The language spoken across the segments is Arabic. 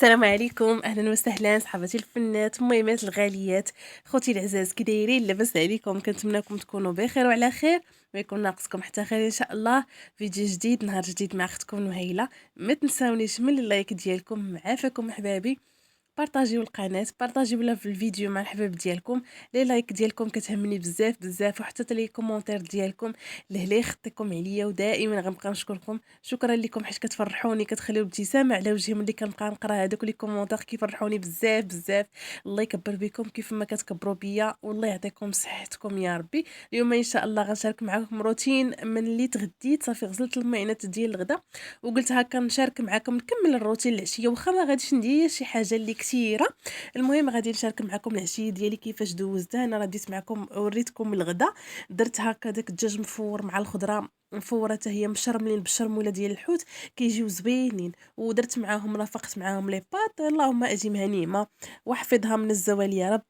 السلام عليكم، أهلًا وسهلًا صحباتي الفنات، المهمات الغاليات، خوتي العزاز كي دايرين؟ لاباس عليكم؟ كنتمنىكم تكونوا بخير وعلى خير، ويكون ناقصكم حتى خير إن شاء الله. فيديو جديد، نهار جديد مع أختكم نهيلة. ما تنساونيش من اللايك ديالكم، عافاكم أحبابي. بارطاجيو القناة، بارطاجيو لا في الفيديو مع الحباب ديالكم. لي لايك ديالكم كتهمني بزاف بزاف، وحتى لي كومونتير ديالكم لهلا يخطيكم عليا، ودائما غنبقى نشكركم. شكرا لكم حيت كتفرحوني، كتخليو ابتسامه على وجهي ملي كنبقى نقرا هذوك لي كومونتير، كيفرحوني بزاف بزاف. الله يكبر بكم كيف ما كتكبروا بيا، والله يعطيكم صحتكم يا ربي. اليوم ان شاء الله غنشارك معكم روتين من اللي تغديت صافي، غسلت المعينات ديال الغدا وقلت هكا نشارك معكم، نكمل الروتين العشيه واخا ما غاديش ندير شي حاجه اللي كثيره. المهم غادي نشارك معكم العشيه ديالي كيفاش دوزتها. انا راه ديت معكم وريتكم الغدا. درت هكا داك الدجاج مفور مع الخضره مفوره حتى هي مشرملين بالشرموله ديال الحوت، كيجيو زوينين. ودرت معاهم، رافقت معاهم لي باط، اللهم اجيمها نيمه واحفظها من الزوال يا رب.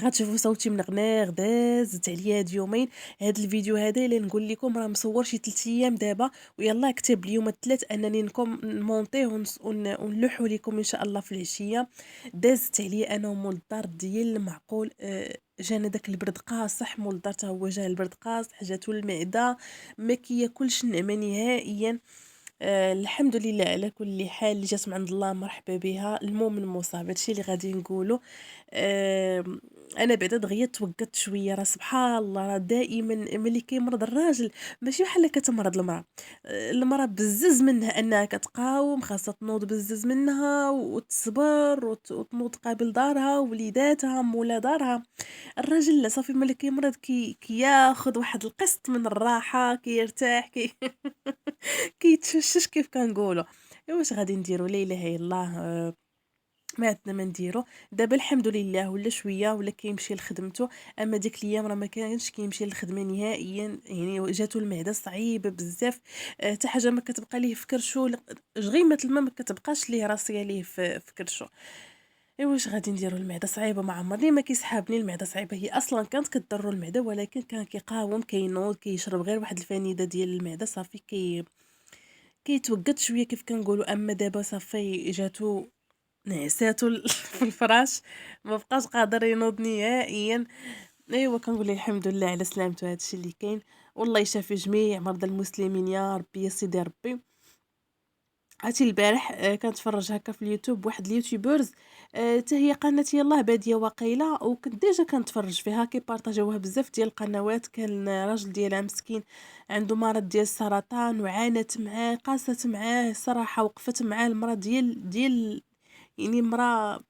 غتشوفوا صوتي منغناغ دازت عليا هاد يومين. هاد الفيديو هذا اللي نقول لكم راه مصور شي 3 ايام دابا، ويلا كتب اليوم الثلاث انني نمونطيه ونلوحو لكم ان شاء الله في العشيه. دازت عليا انا ومول الدار ديال المعقول. جانا داك البرد قاصح، مول الدار تا هو جا البرد قاصح، حاجاتو المعده ما كياكلش النعمه نهائيا. الحمد لله على كل حال، اللي جات من عند الله مرحبا بها، المؤمن مصاب، هادشي اللي غادي نقولو. آمم، أنا بعدا دغيا توقّدت شوية، راه سبحان الله راه دائمًا ملي كيمرض الراجل ماشي بحال كتمرض المرا. المرا بزز منها أنها كتقاوم، خاصها تنوض بزز منها وتصبر وتنوض قابل دارها ووليداتها مولا دارها. الراجل لا، صافي ملي كيمرض كياخد واحد القسط من الراحة، كيرتاح كيتفشش كيف كنقولوا. إيوا واش غادي نديروا؟ لا إله إلا الله. ما عندنا ما نديرو. دابا الحمد لله ولا شويه ولا كيمشي لخدمته. اما ديك الايام راه ما كانش كيمشي للخدمه نهائيا، يعني جاتو المعده صعيبه بزاف. حتى حاجه ما كتبقى ليه في كرشو، غيمه الماء ما كتبقاش ليه راسيه ليه في كرشو. ايوا واش غادي نديرو؟ المعده صعيبه، ما عمرني ما كيسحابني المعده صعيبه، هي اصلا كانت كضرو المعده، ولكن كان كيقاوم، كينوض، كيشرب غير واحد الفنيده ديال المعده صافي كيتوقد شويه كيف كنقولوا. اما دابا صافي جاتو نعساتو في الفراش، ما بقاش قادر ينوض نهائيا. ايوا كنقول الحمد لله على سلامته، هادشي اللي كاين. والله يشافي جميع مرضى المسلمين يا ربي يا سيدي ربي. عرفتي البارح كنتفرج هكا في اليوتيوب واحد اليوتيوبرز، حتى هي قناه يلاه باديه واقيلا، وكنت ديجا كنتفرج فيها كيبارطاجيوها بزاف ديال القنوات. كان راجل ديالها مسكين عنده مرض ديال السرطان، وعانت معاه، قاست معاه صراحه، وقفت معاه المرض ديال يعني مرا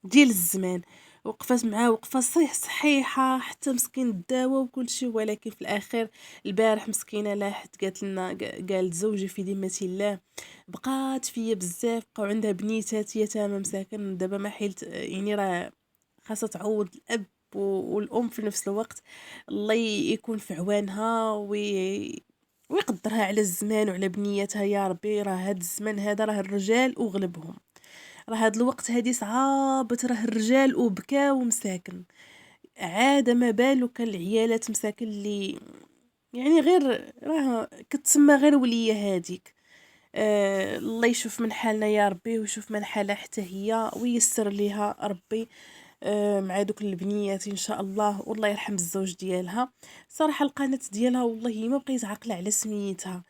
ديال الزمان. وقفات معاه وقفة صحيحة، حتى مسكين داوا وكل شيء، ولكن في الأخير البارح مسكينة لاحت قالت لنا، قالت زوجي في ذمة الله بقات فيا بزاف، بقاو عندها بنيتات يتامى مساكن دابا ما حيلت، يعني راه خاصها تعوض الأب والأم في نفس الوقت. الله يكون في عوانها ويقدرها على الزمان وعلى بنيتها يا ربي. راه هاد الزمان هذا راه الرجال وغلبهم، راه هاد الوقت هادي صعابت، راه الرجال وبكاو مساكن. عاد ما بالك العيالات مساكن اللي يعني غير راه كتسمى غير ولية هاديك. الله يشوف من حالنا يا ربي، ويشوف من حالها حتى هي، وييسر ليها ربي. مع دوك البنيات ان شاء الله، والله يرحم الزوج ديالها. صراحه القناه ديالها والله ما بقيت عاقله على سميتها،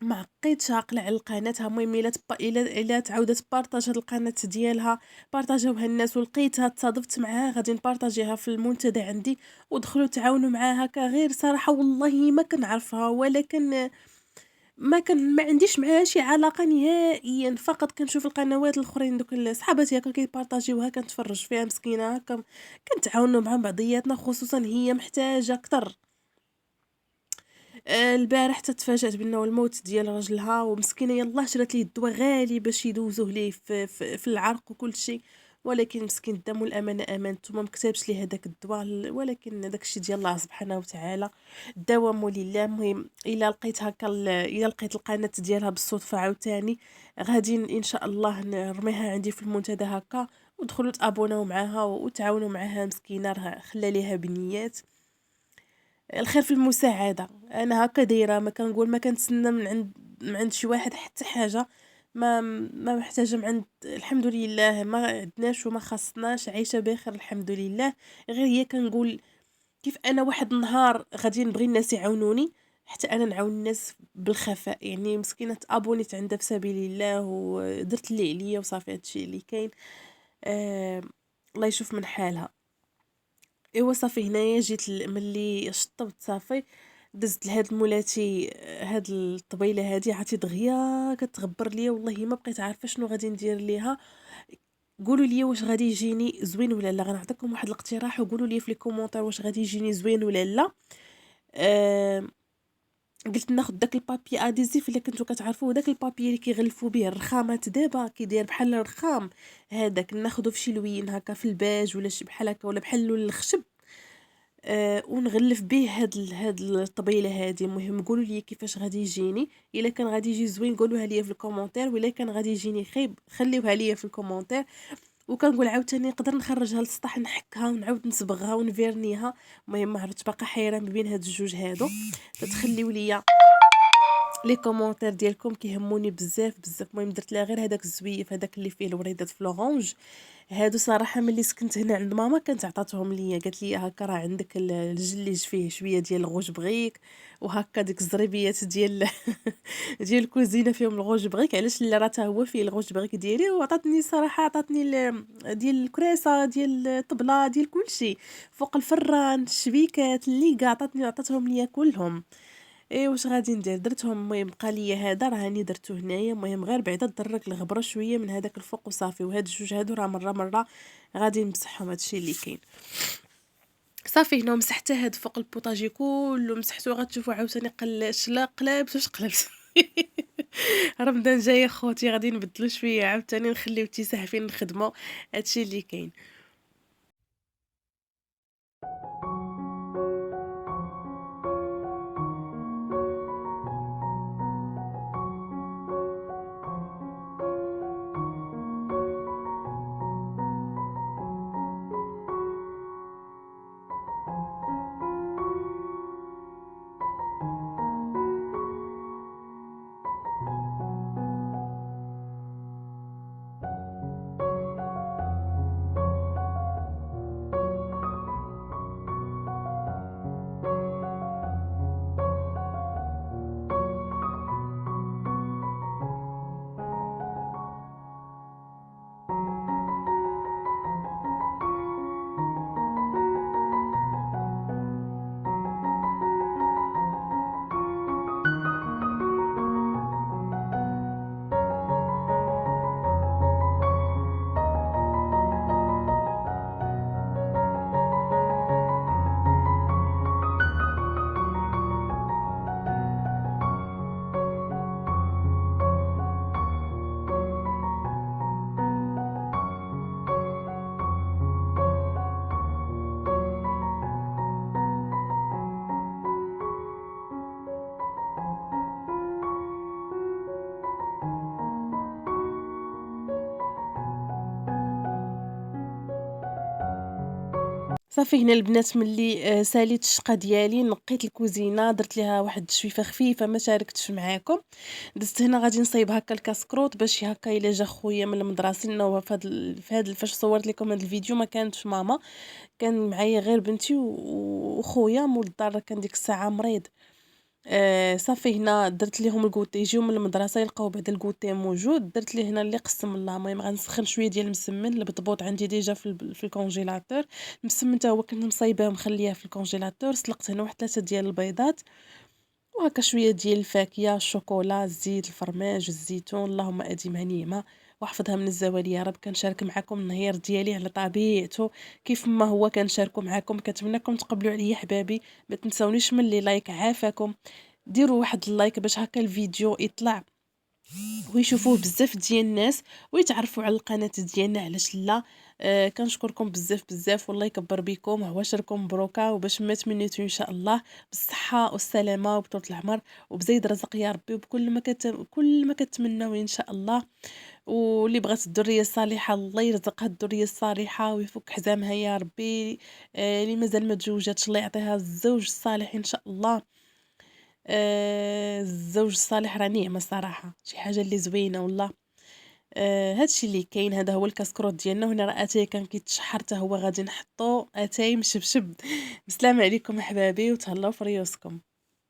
ما بقيتش عاقله على قناتها. المهم الا تعاودت بارطاج هاد القناه ديالها، بارطاجيوها الناس، ولقيتها تصادفت معاها غادي نبارطاجيها في المنتدى عندي، ودخلوا تعاونوا معاها. هكا غير صراحه والله ما كنعرفها، ولكن ما عنديش معاها شي علاقه نهائيا، فقط كنشوف القنوات الاخرين دوك صحاباتي هكا كيبارطاجيوها، كنتفرج فيها مسكينه هكا، كنتعاونوا مع بعضياتنا، خصوصا هي محتاجه اكثر. البارح حتى تفاجأت بأنه الموت ديال راجلها، ومسكينة يلاه شرات ليه الدوا غالي باش يدوزوه ليه في العرق وكل شيء، ولكن مسكين الدم والأمانة أمانته، ما مكتبش ليه هذاك الدواء، ولكن داك الشيء ديال الله سبحانه وتعالى، الدوام لله. المهم إلا لقيت هكا إلا لقيت القناة ديالها بالصدفة عاوتاني، غادي إن شاء الله نرميها عندي في المنتدى هكا، ودخلوا تابوناو معاها وتعاونوا معاها مسكينة، راه خلى ليها بنيات. الخير في المساعدة، أنا هاكا دايرة، ما كنقول ما كنتسنى من عند شي واحد حتى حاجة. ما محتاجة من عند الحمد لله، ما عندناش وما خاصناش، عايشة بخير الحمد لله. غير هي كنقول كيف أنا واحد النهار غادي نبغي الناس يعاونوني، حتى أنا نعاون الناس بالخفاء، يعني مسكينة تأبونيت عندها في سبيل الله ودرت اللي عليا وصافي هادشي اللي كاين. الله يشوف من حالها. إيوا صافي هنايا جيت ملي شطبت صافي، دزت لهاد مولاتي هاد الطبيلة هادي عرفتي دغيا كتغبر ليا، والله ما بقيت عارفة شنو غادي ندير ليها. قولوا لي واش غادي يجيني زوين ولا لا، غنعطيكم واحد الاقتراح وقولوا لي في لي كومونتير واش غادي يجيني زوين ولا لا. آه قلت ناخذ داك البابي اديزيف اللي كنتو كتعرفوه، داك البابي اللي كيغلفوا به الرخامات دابا كيداير بحال الرخام، هذاك ناخذو في شي لوين هكا في الباج ولا شي بحال هكا ولا بحال لون الخشب. ونغلف به هاد الطبيله هادي. المهم قولوا لي كيفاش غادي يجيني، الا كان غادي يجي زوين قولوها لي في الكومونتير، ولا كان غادي يجيني خايب خليوها لي في الكومونتير. وكنقول عاوتاني نقدر نخرجها للسطح نحكها ونعاود نصبغها ونفيرنيها. المهم ما عرفتش باقا حيره ما بين هاد الجوج هادو. تتخليو ليا لي كومونتير ديالكم كيهموني بزاف بزاف. المهم درت لها غير هذاك الزويف هذاك اللي فيه الوريدات فلورونج. هادو صراحه ملي سكنت هنا عند ماما كانت عطاتهم ليا، قالت لي هكا راه عندك الجليج فيه شويه ديال الغوج بغيك، وهكا ديك الزريبيات ديال ديال الكوزينه فيهم الغوج بغيك، علاش لا راه حتى هو فيه الغوج بغيك ديالي. وعطاتني صراحه عطاتني ديال الكراسه ديال الطبله ديال كلشي فوق الفران الشبيكات اللي كاع عطاتهم ليا كلهم. واش غادي ندير درتهم. المهم بقى ليا هذا راه راني درتو هنايا. المهم غير بعدا درك الغبره شويه من هذاك الفوق وصافي. وهاد الجوج هادو راه مره غادي نمسحهم، هادشي اللي كاين. صافي هنا مسحت هاد فوق البوطاجي كله مسحتو. غتشوفوا عاوتاني قلبت واش قلبت رمضان جاي خوتي غادي نبدلو شويه عاوتاني نخليو اتساع فين نخدمو، هادشي اللي كاين. صافي هنا البنات ملي ساليت الشقة ديالي نقيت الكوزينة درت ليها واحد الشويفة خفيفة ما شاركتش معاكم. دزت هنا غادي نصايب هكا الكاسكروط باش هكا الا جا خويا من المدرسة. لأنه هو في هاد فاش صورت لكم هاد الفيديو ما كانتش ماما، كان معايا غير بنتي وخويا مول الدار كان ديك الساعة مريض. صافي هنا درت ليهم الكوتي يجيو من المدرسة يلقاو بعدا الكوتي موجود. درت ليه هنا اللي قسم الله. المهم غنسخن شوية ديال المسمن البطبوط عندي ديجا في الكونجيلاتور. المسمن تا هو كنت مصايباه ومخلياه في الكونجيلاتور. سلقت هنا واحد 3 ديال البيضات وهكا شويه ديال الفاكهه الشوكولا الزيت الفرماج الزيتون اللهم اديمها نيمه واحفظها من الزوال يا رب. كنشارك معكم النهير ديالي على طبيعته كيف ما هو كنشاركو معكم. كنتمنىكم تقبلوا عليا حبابي. ما تنساونيش من لي لايك عافاكم. ديروا واحد اللايك باش هكا الفيديو يطلع ويشوفوه بزاف ديال الناس ويتعرفوا على القناه ديالنا. علاش لا. كنشكركم بزاف بزاف والله يكبر بكم وعواشركم مبروكه وباش ما تمنيتو ان شاء الله بالصحه والسلامه وبطول العمر وبزيد رزق يا ربي وبكل ما كل ما كتمناو ان شاء الله. واللي بغات الذريه الصالحه الله يرزقها الذريه الصالحه ويفك حزامها يا ربي. اللي مازال ما تزوجاتش الله يعطيها الزوج الصالح ان شاء الله. الزوج الصالح راه نعمة صراحة شي حاجة اللي زوينة والله. هادشي اللي كاين، هذا هو الكاسكروط ديالنا، وهنا راه اتاي كان كيتشحر حتى هو غادي نحطو اتاي مشبشب. بسلامة عليكم أحبابي وتهلاو في ريوسكم.